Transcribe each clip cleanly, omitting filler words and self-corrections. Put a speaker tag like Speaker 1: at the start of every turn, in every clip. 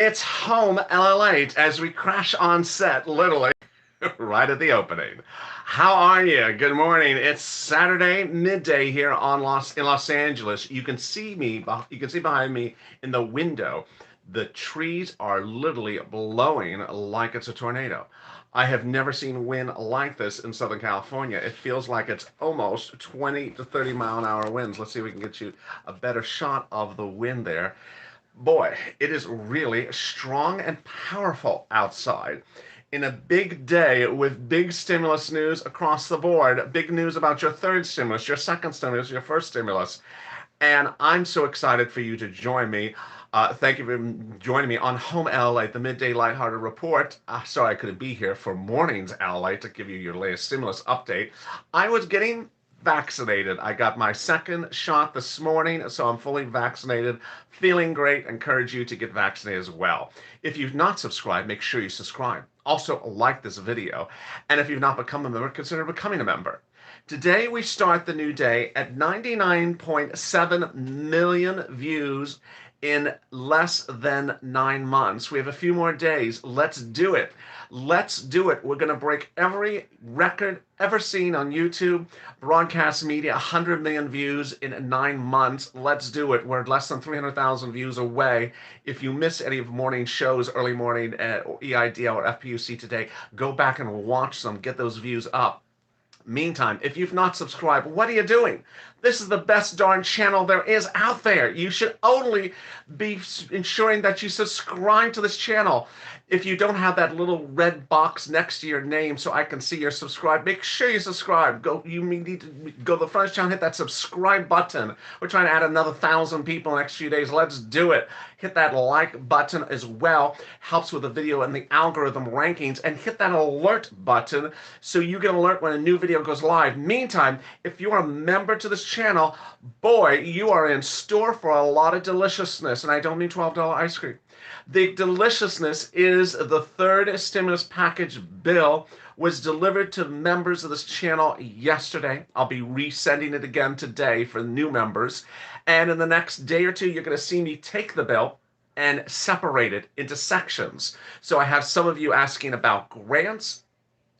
Speaker 1: It's home LA8 as we crash on set, literally right at the opening. How are you? Good morning. It's Saturday midday here in Los Angeles. You can see me. You can see behind me in the window. The trees are literally blowing like it's a tornado. I have never seen wind like this in Southern California. It feels like it's almost 20 to 30 mile an hour winds. Let's see if we can get you a better shot of the wind there. Boy, it is really strong and powerful outside. In a big day with big stimulus news across the board, big news about your third stimulus, your second stimulus, your first stimulus. And I'm so excited for you to join me. Thank you for joining me on Home LA, the midday lighthearted report. Sorry I couldn't be here for Mornings LA to give you your latest stimulus update. I was getting vaccinated. I got my second shot this morning, so I'm fully vaccinated, feeling great. Encourage you to get vaccinated as well. If you've not subscribed, make sure you subscribe. Also, like this video. And if you've not become a member, consider becoming a member. Today we start the new day at 99.7 million views in less than 9 months. We have a few more days. Let's do it. Let's do it. We're going to break every record ever seen on YouTube, broadcast media, 100 million views in 9 months. Let's do it. We're less than 300,000 views away. If you miss any of morning shows, early morning at EIDL or FPUC today, go back and watch them. Get those views up. Meantime, if you've not subscribed, what are you doing? This is the best darn channel there is out there. You should only be ensuring that you subscribe to this channel. If you don't have that little red box next to your name so I can see you're subscribed, make sure you subscribe. You need to go to the front channel, hit that subscribe button. We're trying to add another 1,000 people in the next few days. Let's do it. Hit that like button as well. Helps with the video and the algorithm rankings. And hit that alert button so you get an alert when a new video goes live. Meantime, if you're a member to this channel, boy, you are in store for a lot of deliciousness. And I don't mean $12 ice cream. The deliciousness is the third stimulus package bill was delivered to members of this channel yesterday. I'll be resending it again today for new members. And in the next day or two, you're going to see me take the bill and separate it into sections. So I have some of you asking about grants,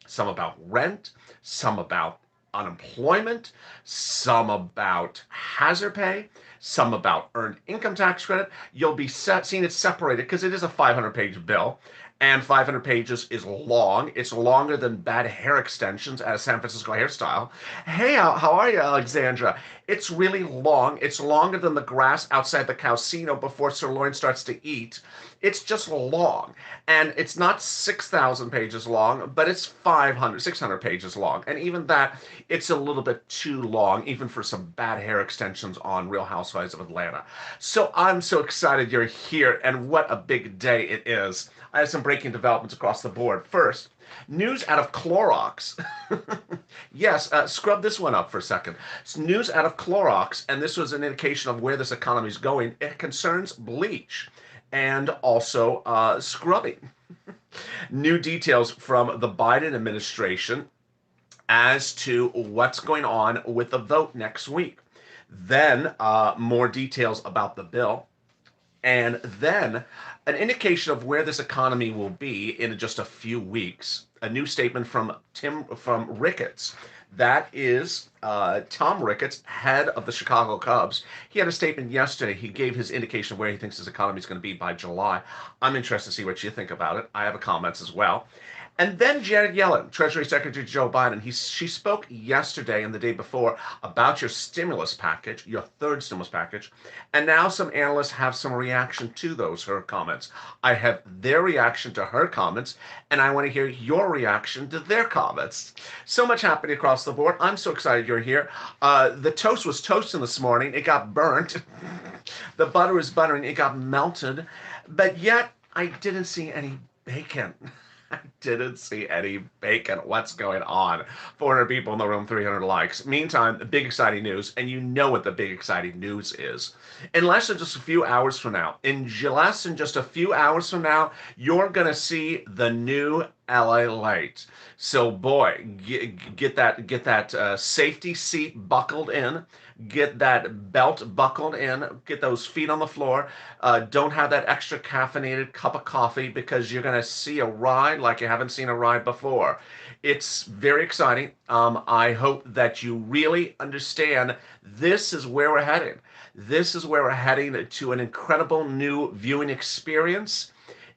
Speaker 1: some about rent, some about unemployment, some about hazard pay, some about earned income tax credit. You'll be seeing it separated because it is a 500-page bill, and 500 pages is long. It's longer than bad hair extensions at a San Francisco hairstyle. Hey, how are you, Alexandra? It's really long. It's longer than the grass outside the casino before Sirloin starts to eat. It's just long. And it's not 6,000 pages long, but it's 600 pages long. And even that, it's a little bit too long, even for some bad hair extensions on Real Housewives of Atlanta. So I'm so excited you're here, and what a big day it is. I have some breaking developments across the board. First, news out of Clorox. Yes, scrub this one up for a second. It's news out of Clorox, and this was an indication of where this economy is going. It concerns bleach and also scrubbing. New details from the Biden administration as to what's going on with the vote next week. Then more details about the bill. And then an indication of where this economy will be in just a few weeks. A new statement from Ricketts. That is Tom Ricketts, head of the Chicago Cubs. He had a statement yesterday. He gave his indication of where he thinks his economy is going to be by July. I'm interested to see what you think about it. I have comments as well. And then Janet Yellen, Treasury Secretary Joe Biden, she spoke yesterday and the day before about your stimulus package, your third stimulus package, and now some analysts have some reaction to her comments. I have their reaction to her comments, and I want to hear your reaction to their comments. So much happening across the board. I'm so excited you're here. The toast was toasting this morning. It got burnt. The butter was buttering. It got melted. But yet, I didn't see any bacon. I didn't see any bacon. What's going on? 400 people in the room, 300 likes. Meantime, the big exciting news, and you know what the big exciting news is. In less than just a few hours from now, you're going to see the new LA8. So boy, get that safety seat buckled in. Get that belt buckled in, get those feet on the floor. Don't have that extra caffeinated cup of coffee because you're going to see a ride like you haven't seen a ride before. It's very exciting. I hope that you really understand this is where we're heading. This is where we're heading to an incredible new viewing experience.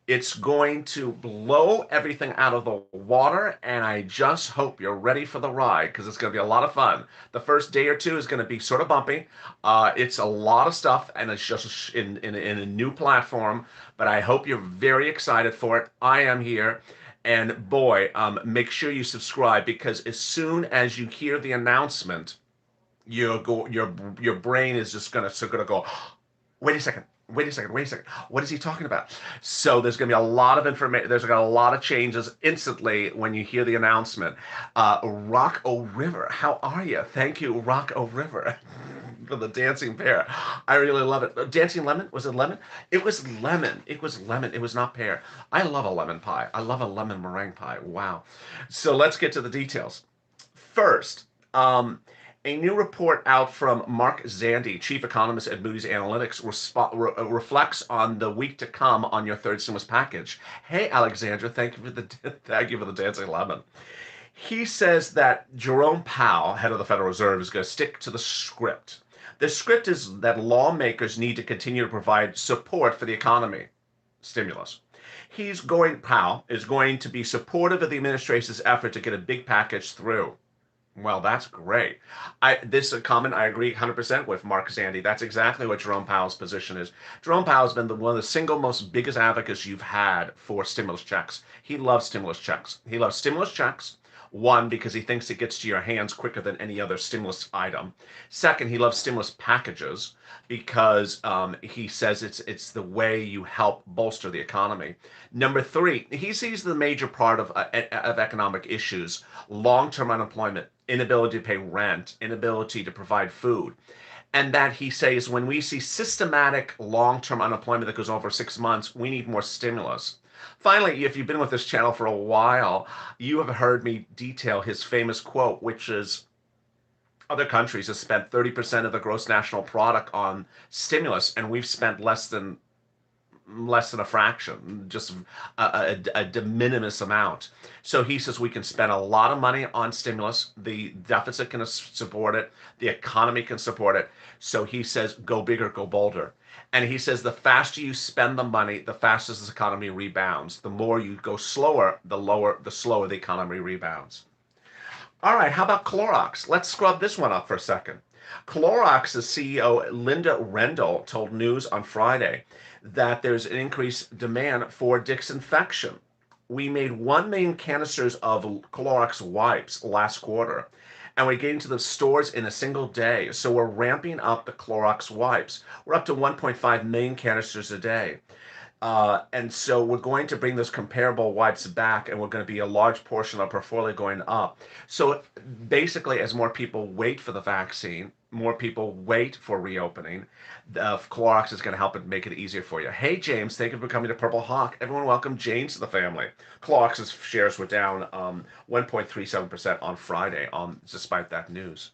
Speaker 1: It's going to blow everything out of the water, and I just hope you're ready for the ride because it's going to be a lot of fun. The first day or two is going to be sort of bumpy. It's a lot of stuff, and it's just in a new platform, but I hope you're very excited for it. I am here. And boy, make sure you subscribe because as soon as you hear the announcement, your brain is just gonna go, wait a second, wait a second, wait a second. What is he talking about? So there's going to be a lot of information. There's going to be a lot of changes instantly when you hear the announcement. Rock O River, how are you? Thank you, Rock O River, for the dancing pear. I really love it. Dancing lemon? Was it lemon? It was lemon. It was lemon. It was not pear. I love a lemon pie. I love a lemon meringue pie. Wow. So let's get to the details. First, a new report out from Mark Zandi, chief economist at Moody's Analytics, reflects on the week to come on your third stimulus package. Hey, Alexandra, thank you for the dancing lemon. He says that Jerome Powell, head of the Federal Reserve, is going to stick to the script. The script is that lawmakers need to continue to provide support for the economy, stimulus. Powell is going to be supportive of the administration's effort to get a big package through. Well, that's great. This comment I agree 100% with Mark Zandi. That's exactly what Jerome Powell's position is. Jerome Powell's been one of the single most biggest advocates you've had for stimulus checks. He loves stimulus checks. He loves stimulus checks. One, because he thinks it gets to your hands quicker than any other stimulus item. Second, he loves stimulus packages because he says it's the way you help bolster the economy. Number three, he sees the major part of economic issues: long-term unemployment, inability to pay rent, inability to provide food. And that he says when we see systematic long-term unemployment that goes over 6 months, we need more stimulus. Finally, if you've been with this channel for a while, you have heard me detail his famous quote, which is other countries have spent 30% of the gross national product on stimulus, and we've spent less than a fraction, just a de minimis amount. So he says we can spend a lot of money on stimulus. The deficit can support it. The economy can support it. So he says go bigger, go bolder. And he says the faster you spend the money, the faster this economy rebounds. The more you go slower, the slower the economy rebounds. All right, how about Clorox? Let's scrub this one up for a second. Clorox's CEO, Linda Rendell, told News on Friday that there's an increased demand for disinfection. We made 1 million canisters of Clorox wipes last quarter, and we're getting to the stores in a single day. So we're ramping up the Clorox wipes. We're up to 1.5 million canisters a day. And so we're going to bring those comparable wipes back, and we're going to be a large portion of our portfolio going up. So basically, as more people wait for the vaccine, more people wait for reopening, Clorox is going to help it make it easier for you. Hey, James, thank you for coming to Purple Hawk. Everyone welcome James to the family. Clorox's shares were down 1.37% on Friday, despite that news.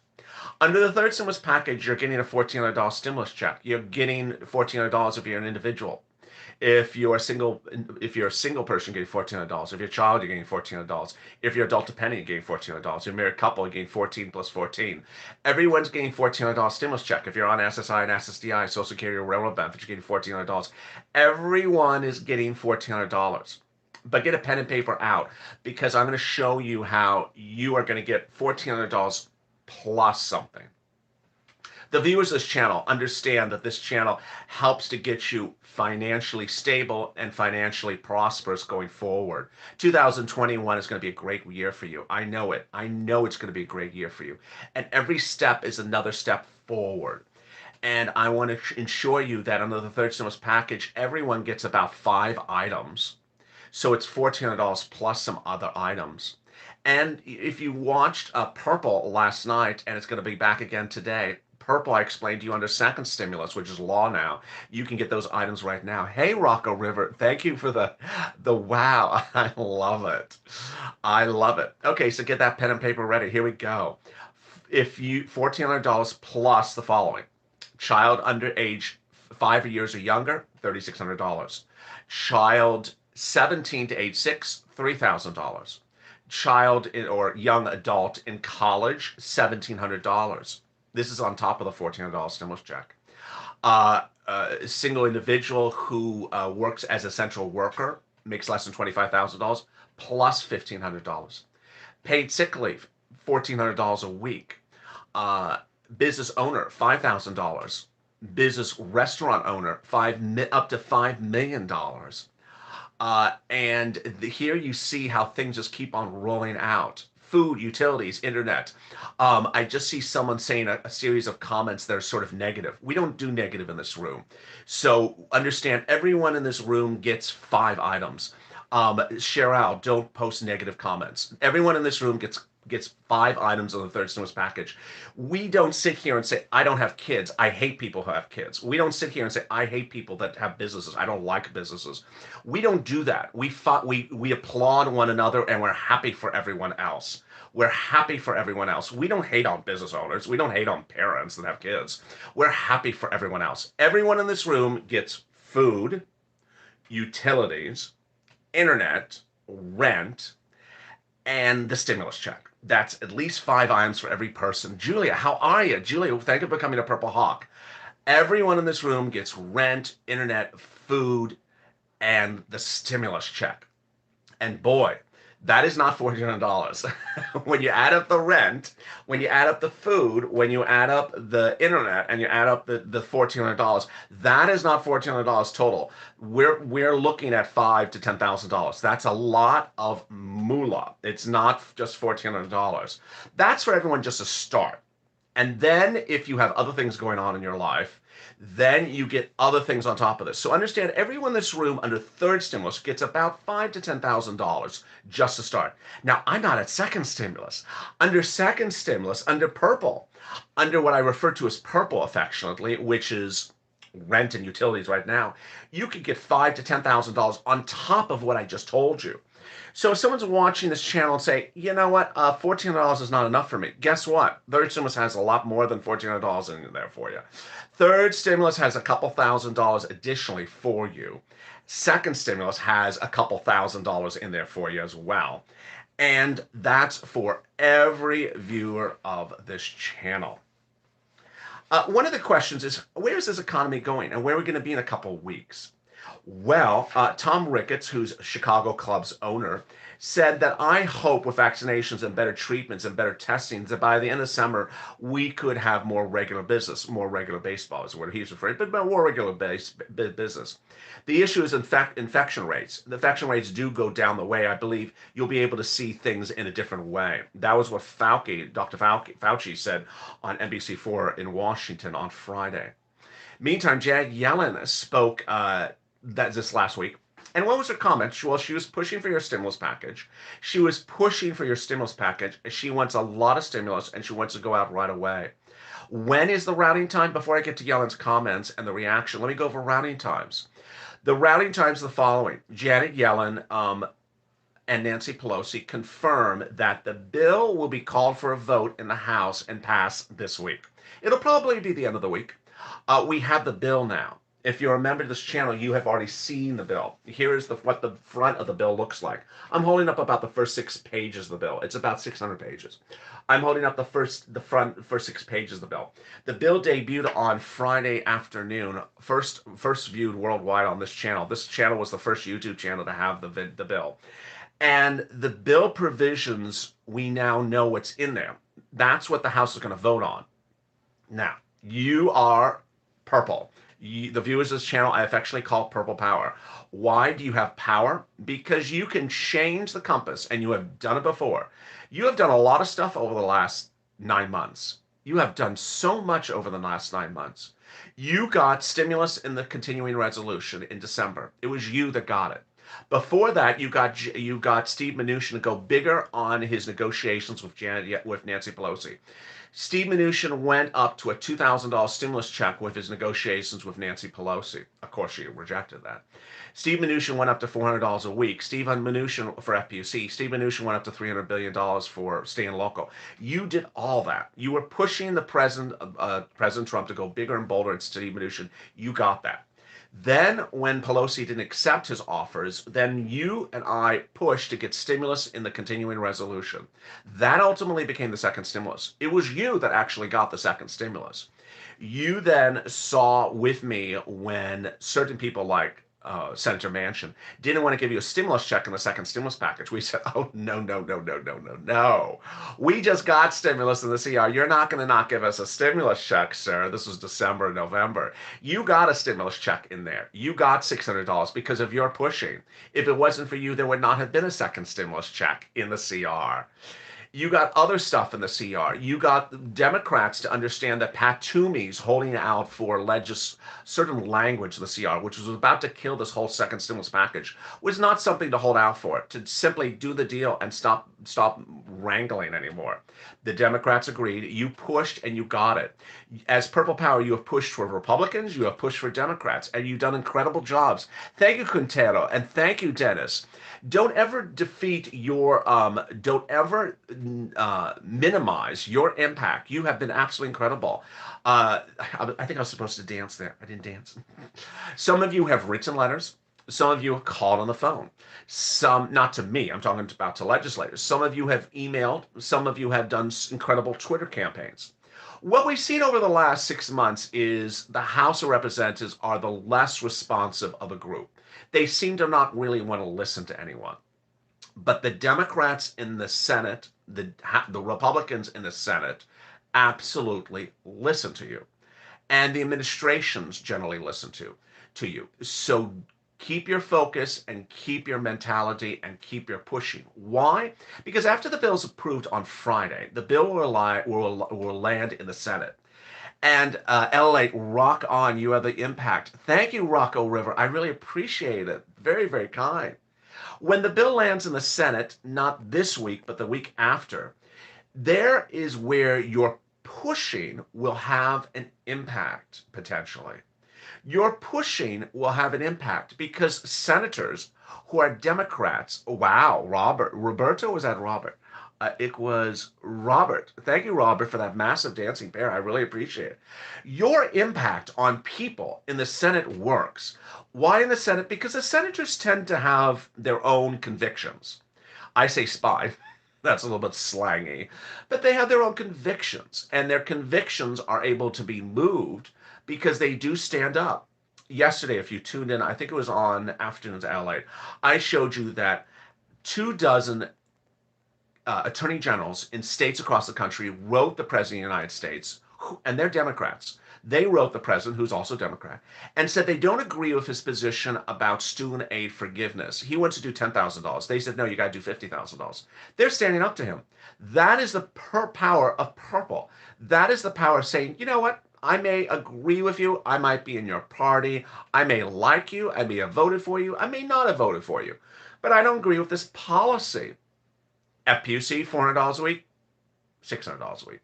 Speaker 1: Under the third stimulus package, you're getting a $1,400 stimulus check. You're getting $1,400 if you're an individual. If you're a single person, you're getting $1,400. If you're a child, you're getting $1,400. If you're adult dependent, you're getting $1,400. If you're a married couple, you're getting 14 plus 14. Everyone's getting $1,400 stimulus check. If you're on SSI and SSDI, Social Security or railroad benefits, you're getting $1,400. Everyone is getting $1,400. But get a pen and paper out because I'm going to show you how you are going to get $1,400 plus something. The viewers of this channel understand that this channel helps to get you financially stable and financially prosperous going forward. 2021 is going to be a great year for you. I know it. I know it's going to be a great year for you. And every step is another step forward. And I want to ensure you that under the third stimulus package, everyone gets about 5 items. So it's $1,400 plus some other items. And if you watched Purple last night, and it's going to be back again today, Purple, I explained to you under second stimulus, which is law now. You can get those items right now. Hey, Rocco River, thank you for the wow. I love it. I love it. Okay, so get that pen and paper ready. Here we go. If you $1,400 plus the following: child under age 5 years or younger, $3,600. Child 17 to age 6, $3,000. Child or young adult in college, $1,700. This is on top of the $1,400 stimulus check. A single individual who works as a central worker, makes less than $25,000, plus $1,500. Paid sick leave, $1,400 a week. Uh, Business owner, $5,000. Business restaurant owner, up to $5 million. Here you see how things just keep on rolling out. Food, utilities, internet. I just see someone saying a series of comments that are sort of negative. We don't do negative in this room. So understand, everyone in this room gets 5 items. Cheryl, don't post negative comments. Everyone in this room gets 5 items of the third stimulus package. We don't sit here and say, I don't have kids. I hate people who have kids. We don't sit here and say, I hate people that have businesses. I don't like businesses. We don't do that. We applaud one another, and we're happy for everyone else. We're happy for everyone else. We don't hate on business owners. We don't hate on parents that have kids. We're happy for everyone else. Everyone in this room gets food, utilities, internet, rent, and the stimulus check. That's at least 5 items for every person. Julia, how are you? Julia, thank you for becoming a Purple Hawk. Everyone in this room gets rent, internet, food, and the stimulus check. And boy, that is not $1,400. When you add up the rent, when you add up the food, when you add up the internet, and you add up the $1,400, that is not $1,400 total. We're looking at $5,000 to $10,000. That's a lot of moolah. It's not just $1,400. That's for everyone just to start. And then if you have other things going on in your life, then you get other things on top of this. So understand, everyone in this room under third stimulus gets about $5,000 to $10,000 just to start. Now, I'm not at second stimulus. Under second stimulus, under purple, under what I refer to as purple affectionately, which is rent and utilities right now, you could get $5,000 to $10,000 on top of what I just told you. So if someone's watching this channel and say, you know what, $1,400 is not enough for me. Guess what? Third stimulus has a lot more than $1,400 in there for you. Third stimulus has a couple $1,000s additionally for you. Second stimulus has a couple $1,000s in there for you as well. And that's for every viewer of this channel. One of the questions is, where is this economy going, and where are we going to be in a couple weeks? Well, Tom Ricketts, who's Chicago Club's owner, said that I hope with vaccinations and better treatments and better testing that by the end of summer we could have more regular business, more regular baseball is what he's referring to, but more regular business. The issue is infection rates. The infection rates do go down the way. I believe you'll be able to see things in a different way. That was what Dr. Fauci said on NBC4 in Washington on Friday. Meantime, Janet Yellen spoke this last week. And what was her comment? Well, she was pushing for your stimulus package. She was pushing for your stimulus package. She wants a lot of stimulus, and she wants to go out right away. When is the routing time? Before I get to Yellen's comments and the reaction, let me go over routing times. The routing times are the following. Janet Yellen and Nancy Pelosi confirm that the bill will be called for a vote in the House and pass this week. It'll probably be the end of the week. We have the bill now. If you're a member of this channel, you have already seen the bill. Here is what the front of the bill looks like. I'm holding up about the first 6 pages of the bill. It's about 600 pages. I'm holding up the first 6 pages of the bill. The bill debuted on Friday afternoon, first viewed worldwide on this channel. This channel was the first YouTube channel to have the bill. And the bill provisions, we now know what's in there. That's what the House is going to vote on. Now, you are purple. The viewers of this channel I affectionately call Purple Power. Why do you have power? Because you can change the compass, and you have done it before. You have done a lot of stuff over the last 9 months. You have done so much over the last 9 months. You got stimulus in the continuing resolution in December. It was you that got it. Before that, you got Steve Mnuchin to go bigger on his negotiations with Nancy Pelosi. Steve Mnuchin went up to a $2,000 stimulus check with his negotiations with Nancy Pelosi. Of course, she rejected that. Steve Mnuchin went up to $400 a week. Steve Mnuchin for FPUC. Steve Mnuchin went up to $300 billion for staying local. You did all that. You were pushing the President Trump to go bigger and bolder. And Steve Mnuchin, you got that. Then, when Pelosi didn't accept his offers, then you and I pushed to get stimulus in the continuing resolution. That ultimately became the second stimulus. It was you that actually got the second stimulus. You then saw with me when certain people like Senator Manchin didn't want to give you a stimulus check in the second stimulus package. We said, oh, no, no, no, no, no, no, no. We just got stimulus in the CR. You're not going to not give us a stimulus check, sir. This was December, November. You got a stimulus check in there. You got $600 because of your pushing. If it wasn't for you, there would not have been a second stimulus check in the CR. You got other stuff in the CR. You got Democrats to understand that Pat Toomey's holding out for certain language in the CR, which was about to kill this whole second stimulus package, was not something to hold out for, to simply do the deal and stop wrangling anymore. The Democrats agreed. You pushed and you got it. As Purple Power, you have pushed for Republicans, you have pushed for Democrats, and you've done incredible jobs. Thank you, Quintero, and thank you, Dennis. Don't ever don't ever minimize your impact. You have been absolutely incredible. I think I was supposed to dance there. I didn't dance. Some of you have written letters. Some of you have called on the phone. Some, not to me, I'm talking about to legislators. Some of you have emailed. Some of you have done incredible Twitter campaigns. What we've seen over the last 6 months is the House of Representatives are the less responsive of a group. They seem to not really want to listen to anyone. But the Democrats in the Senate, the Republicans in the Senate, absolutely listen to you. And the administrations generally listen to you. So keep your focus and keep your mentality and keep your pushing. Why? Because after the bill is approved on Friday, the bill will land in the Senate. And LA, rock on. You have the impact. Thank you, Rocco River. I really appreciate it. Very, very kind. When the bill lands in the Senate, not this week, but the week after, there is where your pushing will have an impact, potentially. Your pushing will have an impact because senators who are Democrats, wow, Roberto, was that Robert? It was Robert. Thank you, Robert, for that massive dancing bear. I really appreciate it. Your impact on people in the Senate works. Why in the Senate? Because the senators tend to have their own convictions. I say spy. That's a little bit slangy. But they have their own convictions, and their convictions are able to be moved because they do stand up. Yesterday, if you tuned in, I think it was on Afternoons LA, I showed you that 24 attorney generals in states across the country wrote the President of the United States, and they're Democrats. They wrote the President, who's also Democrat, and said they don't agree with his position about student aid forgiveness. He wants to do $10,000. They said, no, you got to do $50,000. They're standing up to him. That is the power of purple. That is the power of saying, you know what? I may agree with you. I might be in your party. I may like you. I may have voted for you. I may not have voted for you. But I don't agree with this policy. FPUC, $400 a week, $600 a week.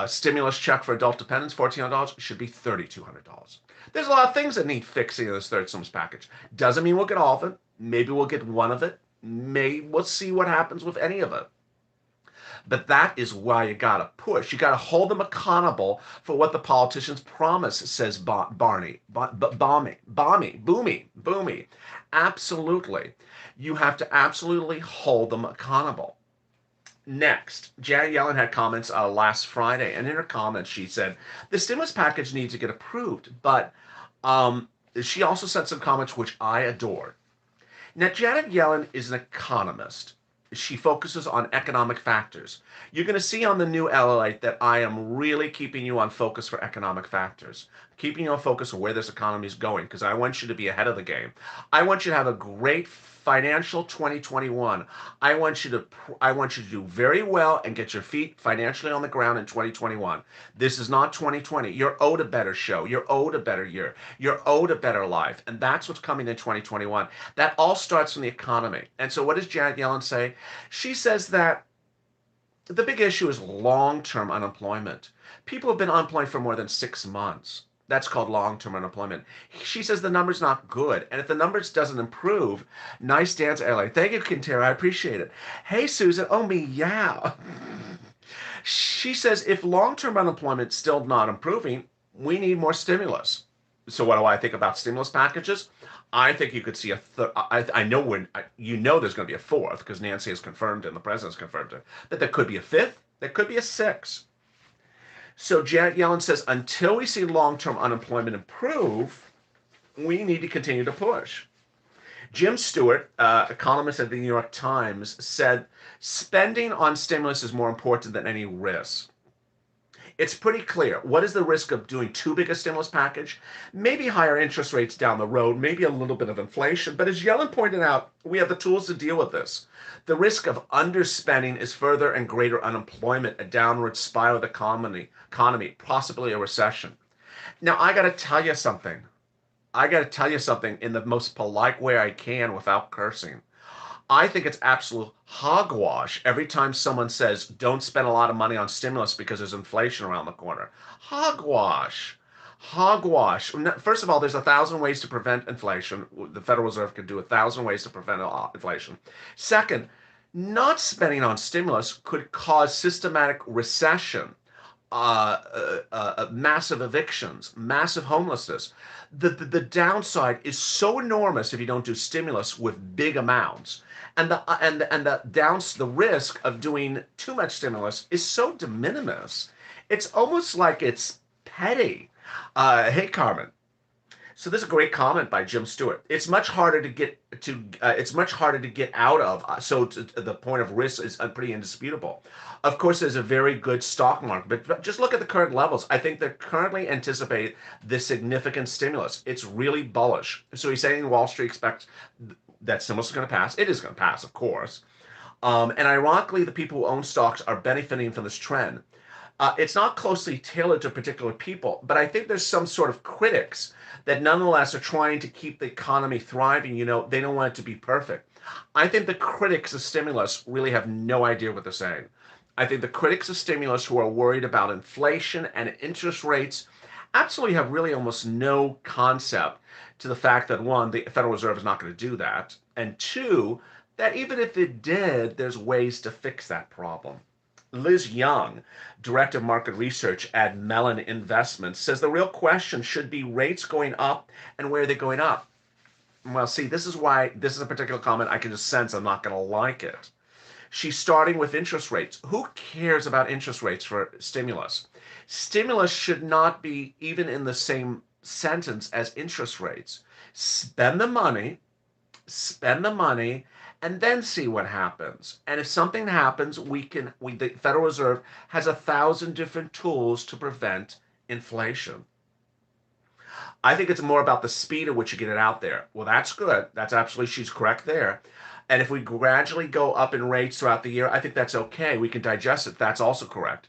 Speaker 1: Stimulus check for adult dependents, $1,400, should be $3,200. There's a lot of things that need fixing in this third stimulus package. Doesn't mean we'll get all of it. Maybe we'll get one of it. We'll see what happens with any of it. But that is why you got to push. You got to hold them accountable for what the politicians promise, says Boomy. Absolutely. You have to absolutely hold them accountable. Next, Janet Yellen had comments last Friday, and in her comments she said the stimulus package needs to get approved, but she also said some comments which I adored. Now, Janet Yellen is an economist. She focuses on economic factors. You're going to see on the new LLA that I am really keeping you on focus for economic factors. keeping you on focus on where this economy is going, because I want you to be ahead of the game. I want you to have a great financial 2021. I want you to I want you to do very well and get your feet financially on the ground in 2021. This is not 2020. You're owed a better show. You're owed a better year. You're owed a better life. And that's what's coming in 2021. That all starts from the economy. And so what does Janet Yellen say? She says that the big issue is long-term unemployment. People have been unemployed for more than 6 months. That's called long-term unemployment. She says the number's not good. And if the numbers doesn't improve, nice dance, LA. Thank you, Quintero. I appreciate it. Hey, Susan. Oh, me, yeah. She says if long-term unemployment's still not improving, we need more stimulus. So what do I think about stimulus packages? I think you could see a third. I know when you know there's going to be a fourth because Nancy has confirmed it and the president's confirmed it. That there could be a fifth. There could be a sixth. So Janet Yellen says until we see long-term unemployment improve, we need to continue to push. Jim Stewart, economist at the New York Times, said spending on stimulus is more important than any risk. It's pretty clear. What is the risk of doing too big a stimulus package? Maybe higher interest rates down the road, maybe a little bit of inflation. But as Yellen pointed out, we have the tools to deal with this. The risk of underspending is further and greater unemployment, a downward spiral of the economy, possibly a recession. Now, I got to tell you something. I got to tell you something in the most polite way I can without cursing. I think it's absolute hogwash every time someone says, don't spend a lot of money on stimulus because there's inflation around the corner. Hogwash. Hogwash. First of all, there's 1,000 ways to prevent inflation. The Federal Reserve can do 1,000 ways to prevent inflation. Second, not spending on stimulus could cause systematic recession, massive evictions, massive homelessness. The downside is so enormous if you don't do stimulus with big amounts. And the risk of doing too much stimulus is so de minimis. It's almost like it's petty. Hey, Carmen. So this is a great comment by Jim Stewart. It's much harder to get out of. So the point of risk is pretty indisputable. Of course, there's a very good stock market, but just look at the current levels. I think they currently anticipate this significant stimulus. It's really bullish. So he's saying Wall Street expects that stimulus is going to pass. It is going to pass, of course. And ironically, the people who own stocks are benefiting from this trend. It's not closely tailored to particular people, but I think there's some sort of critics that nonetheless are trying to keep the economy thriving. You know, they don't want it to be perfect. I think the critics of stimulus really have no idea what they're saying. I think the critics of stimulus who are worried about inflation and interest rates absolutely have really almost no concept to the fact that one, the Federal Reserve is not going to do that, and two, that even if it did, there's ways to fix that problem. Liz Young, Director of Market Research at Mellon Investments, says the real question should be rates going up and where are they going up? Well, see, this is a particular comment I can just sense I'm not going to like it. She's starting with interest rates. Who cares about interest rates for stimulus? Stimulus should not be even in the same sentence as interest rates. Spend the money, and then see what happens. And if something happens, the Federal Reserve has 1,000 different tools to prevent inflation. I think it's more about the speed at which you get it out there. Well, that's good. That's absolutely, she's correct there. And if we gradually go up in rates throughout the year, I think that's okay. We can digest it. That's also correct.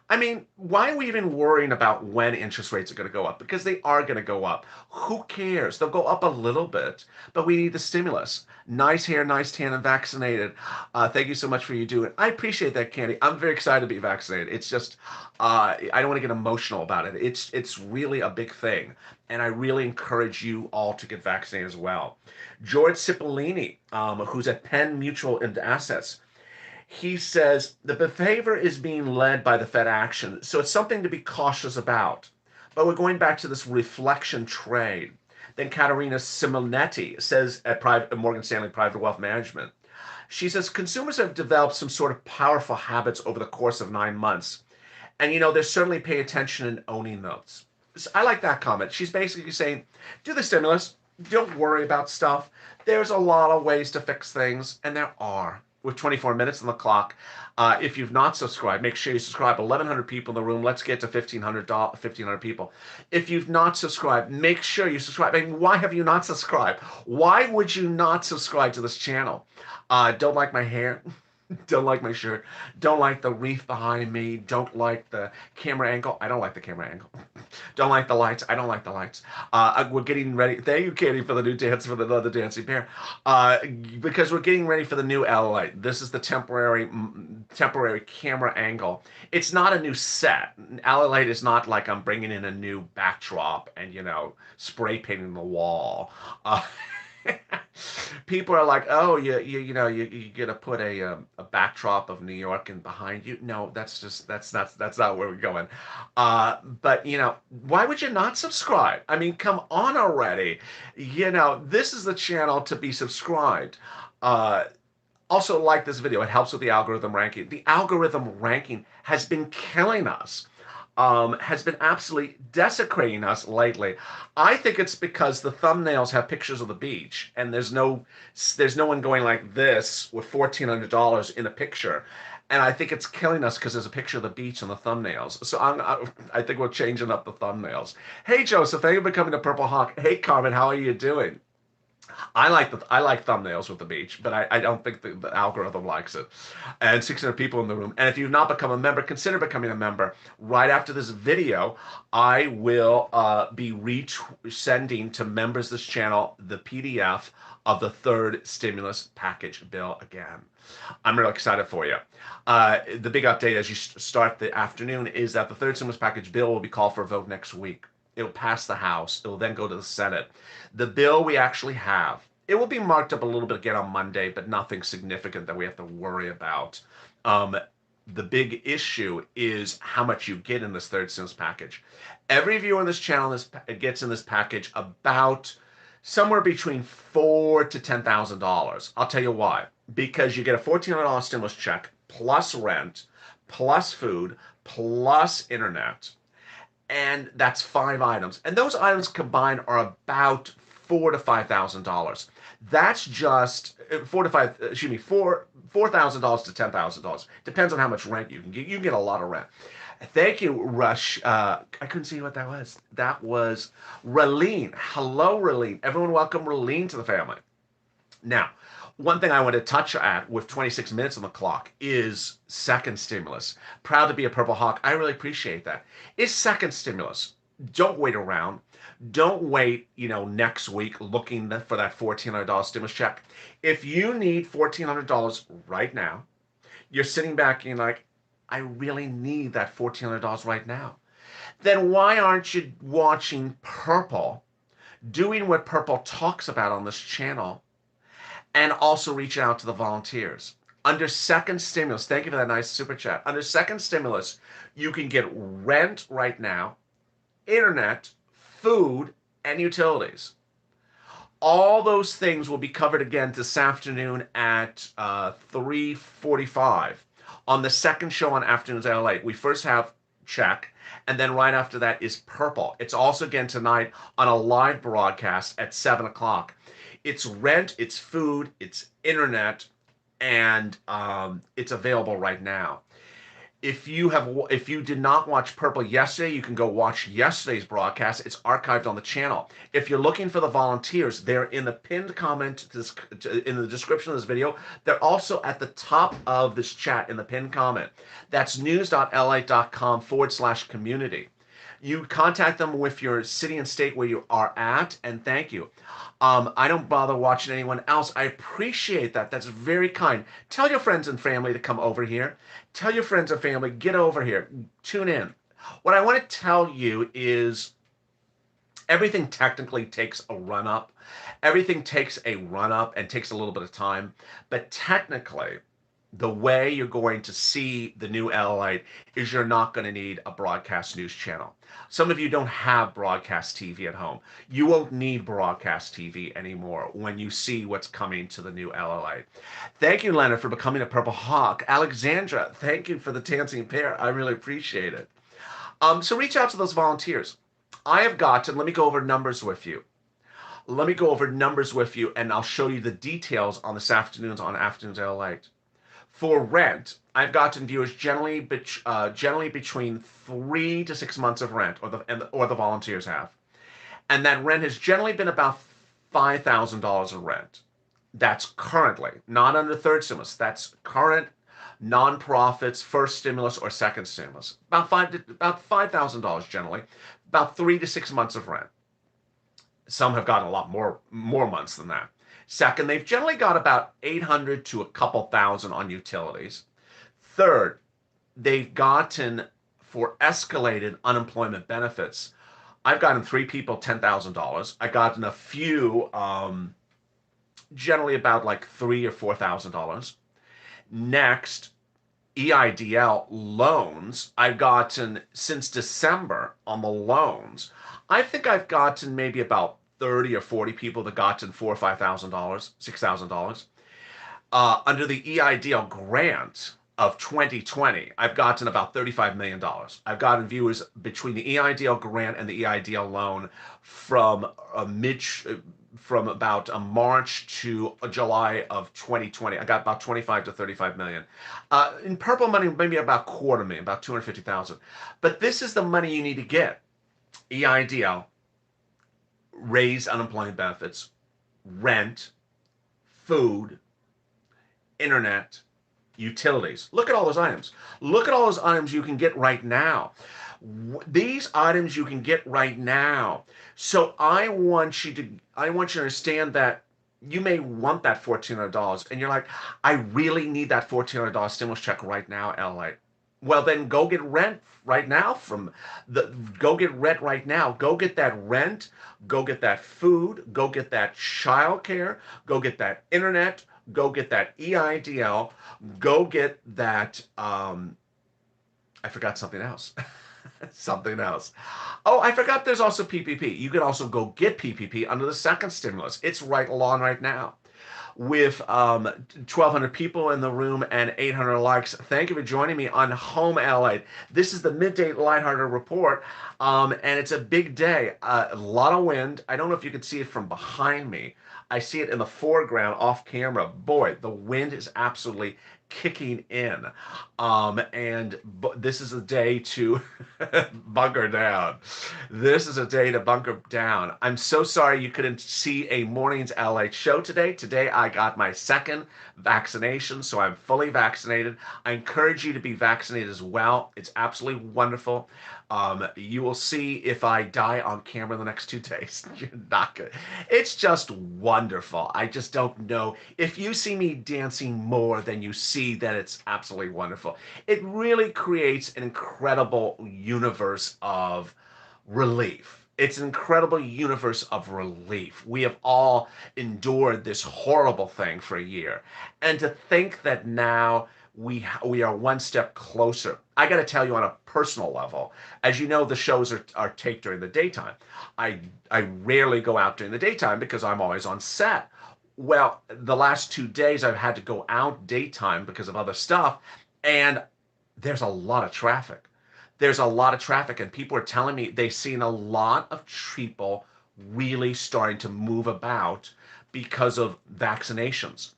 Speaker 1: I mean, why are we even worrying about when interest rates are going to go up? Because they are going to go up. Who cares? They'll go up a little bit, but we need the stimulus. Nice hair, nice tan, and vaccinated. Thank you so much for you doing it. I appreciate that, Candy. I'm very excited to be vaccinated. It's just, I don't want to get emotional about it. It's really a big thing, and I really encourage you all to get vaccinated as well. George Cipollini, who's at Penn Mutual Assets, he says the behavior is being led by the Fed action, so it's something to be cautious about. But we're going back to this reflection trade. Then Caterina Simonetti says at Morgan Stanley Private Wealth Management, she says consumers have developed some sort of powerful habits over the course of 9 months. And, you know, they're certainly paying attention and owning those. So I like that comment. She's basically saying, do the stimulus. Don't worry about stuff. There's a lot of ways to fix things, and there are. with 24 minutes on the clock. If you've not subscribed, make sure you subscribe. 1,100 people in the room. Let's get to 1,500 people. If you've not subscribed, make sure you subscribe. I mean, why have you not subscribed? Why would you not subscribe to this channel? Don't like my hair? Don't like my shirt. Don't like the wreath behind me. Don't like the camera angle. I don't like the camera angle. Don't like the lights. I don't like the lights. We're getting ready. Thank you, Katie, for the new dance for the dancing pair. Because we're getting ready for the new light. This is the temporary camera angle. It's not a new set. Light is not like I'm bringing in a new backdrop and spray painting the wall. People are like, oh, you're gonna put a backdrop of New York and behind you. No, that's not where we're going. But why would you not subscribe? I mean, come on already. This is the channel to be subscribed. Also like this video. It helps with the algorithm ranking. The algorithm ranking has been killing us. Has been absolutely desecrating us lately. I think it's because the thumbnails have pictures of the beach, and there's no one going like this with $1,400 in a picture. And I think it's killing us because there's a picture of the beach on the thumbnails. So I think we're changing up the thumbnails. Hey, Joseph, thank you for coming to Purple Hawk. Hey, Carmen, how are you doing? I like thumbnails with the beach, but I don't think the algorithm likes it. And 600 people in the room. And if you've not become a member, consider becoming a member. Right after this video, I will be sending to members this channel the PDF of the third stimulus package bill again. I'm really excited for you. The big update as you start the afternoon is that the third stimulus package bill will be called for a vote next week. It'll pass the House. It'll then go to the Senate. The bill we actually have, it will be marked up a little bit again on Monday, but nothing significant that we have to worry about. The big issue is how much you get in this third stimulus package. Every viewer on this channel gets in this package about somewhere between $4,000 to $10,000. I'll tell you why. Because you get a $1,400 stimulus check, plus rent, plus food, plus internet. And that's 5 items. And those items combined are about $4,000 to $5,000. That's just $4,000 to $10,000. Depends on how much rent you can get. You can get a lot of rent. Thank you, Rush. I couldn't see what that was. That was Raleen. Hello, Raleen. Everyone welcome Raleen to the family. Now, one thing I want to touch at with 26 minutes on the clock is second stimulus. Proud to be a Purple Hawk. I really appreciate that. It's second stimulus. Don't wait around. Don't wait, next week looking for that $1,400 stimulus check. If you need $1,400 right now, you're sitting back and you're like, I really need that $1,400 right now. Then why aren't you watching Purple, doing what Purple talks about on this channel, and also reach out to the volunteers? Under second stimulus, thank you for that nice super chat. Under second stimulus, you can get rent right now, internet, food, and utilities. All those things will be covered again this afternoon at 3:45 on the second show on Afternoons LA. We first have check, and then right after that is Purple. It's also again tonight on a live broadcast at 7 o'clock. It's rent, it's food, it's internet, and it's available right now. If you did not watch Purple yesterday, you can go watch yesterday's broadcast. It's archived on the channel. If you're looking for the volunteers, they're in the pinned comment in the description of this video. They're also at the top of this chat in the pinned comment. That's news.la.com/community. You contact them with your city and state where you are at, and thank you. I don't bother watching anyone else. I appreciate that. That's very kind. Tell your friends and family to come over here. Tell your friends and family, get over here. Tune in. What I want to tell you is everything technically takes a run-up. Everything takes a run-up and takes a little bit of time. But technically, the way you're going to see the new LLite is you're not going to need a broadcast news channel. Some of you don't have broadcast TV at home. You won't need broadcast TV anymore when you see what's coming to the new LLite. Thank you, Leonard, for becoming a Purple Hawk. Alexandra, thank you for the dancing pair. I really appreciate it. So reach out to those volunteers. I have got to, let me go over numbers with you. Let me go over numbers with you, and I'll show you the details on this afternoon's on Afternoons LLite. For rent, I've gotten viewers generally between 3 to 6 months of rent, or the volunteers have, and that rent has generally been about $5,000 of rent. That's currently, not under third stimulus. That's current nonprofits, first stimulus or second stimulus. About $5,000 generally, about 3 to 6 months of rent. Some have gotten a lot more months than that. Second, they've generally got about 800 to a couple thousand on utilities. Third, they've gotten, for escalated unemployment benefits, I've gotten 3 people $10,000. I've gotten a few, generally about like $3,000 or $4,000. Next, EIDL loans. I've gotten, since December on the loans, I think I've gotten maybe about 30 or 40 people that gotten $4,000 or $5,000, $6,000. Under the EIDL grant of 2020, I've gotten about $35 million. I've gotten viewers between the EIDL grant and the EIDL loan from from about March to July of 2020. I got about 25 to 35 million. In purple money, maybe about quarter million, about 250,000. But this is the money you need to get. EIDL, raised unemployment benefits, rent, food, internet, utilities. Look at all those items. Look at all those items you can get right now. These items you can get right now. So I want you to understand that you may want that $1,400 and you're like, I really need that $1,400 stimulus check right now, LA. Well, then go get rent right now go get rent right now. Go get that rent, go get that food, go get that childcare, go get that internet, go get that EIDL, go get that, I forgot something else. Something else. Oh, I forgot there's also PPP. You can also go get PPP under the second stimulus. It's right along right now. With 1,200 people in the room and 800 likes. Thank you for joining me on Home LA. This is the Midday Lighthearted Report, and it's a big day. A lot of wind. I don't know if you can see it from behind me. I see it in the foreground off camera. Boy, the wind is absolutely kicking in. This is a day to bunker down. This is a day to bunker down. I'm so sorry you couldn't see a Mornings LA show today. Today I got my second vaccination, so I'm fully vaccinated. I encourage you to be vaccinated as well. It's absolutely wonderful. You will see if I die on camera the next 2 days. You're not good. It's just wonderful. I just don't know. If you see me dancing more than you see, then it's absolutely wonderful. It really creates an incredible universe of relief. It's an incredible universe of relief. We have all endured this horrible thing for a year. And to think that now we are one step closer. I got to tell you on a personal level, as you know, the shows are taped during the daytime. I rarely go out during the daytime because I'm always on set. Well, the last 2 days I've had to go out daytime because of other stuff, and there's a lot of traffic. There's a lot of traffic, and people are telling me they've seen a lot of people really starting to move about because of vaccinations,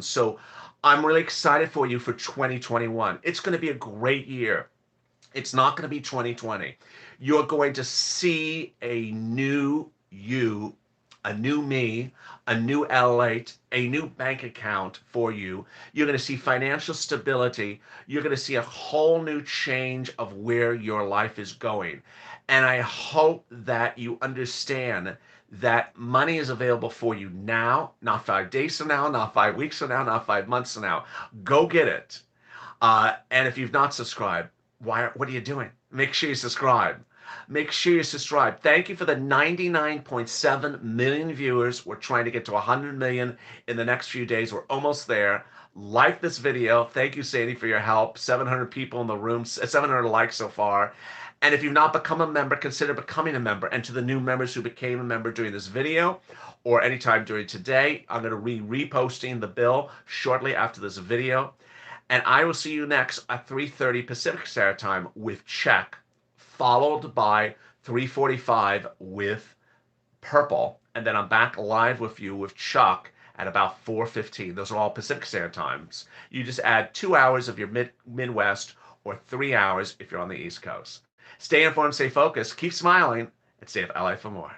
Speaker 1: So I'm really excited for you for 2021. It's going to be a great year. It's not going to be 2020. You're going to see a new you, a new me, a new L8, a new bank account for you. You're going to see financial stability. You're going to see a whole new change of where your life is going. And I hope that you understand that money is available for you now, not 5 days from now, not 5 weeks from now, not 5 months from now. Go get it. And if you've not subscribed, what are you doing? Make sure you subscribe. Make sure you subscribe. Thank you for the 99.7 million viewers. We're trying to get to 100 million in the next few days. We're almost there. Like this video. Thank you, Sadie, for your help. 700 people in the room, 700 likes so far. And if you've not become a member, consider becoming a member. And to the new members who became a member during this video or anytime during today, I'm going to be reposting the bill shortly after this video. And I will see you next at 3:30 Pacific Standard Time with Check, followed by 3:45 with Purple. And then I'm back live with you with Chuck at about 4:15. Those are all Pacific Standard Times. You just add 2 hours of your Midwest or 3 hours if you're on the East Coast. Stay informed, stay focused, keep smiling, and stay with LA for more.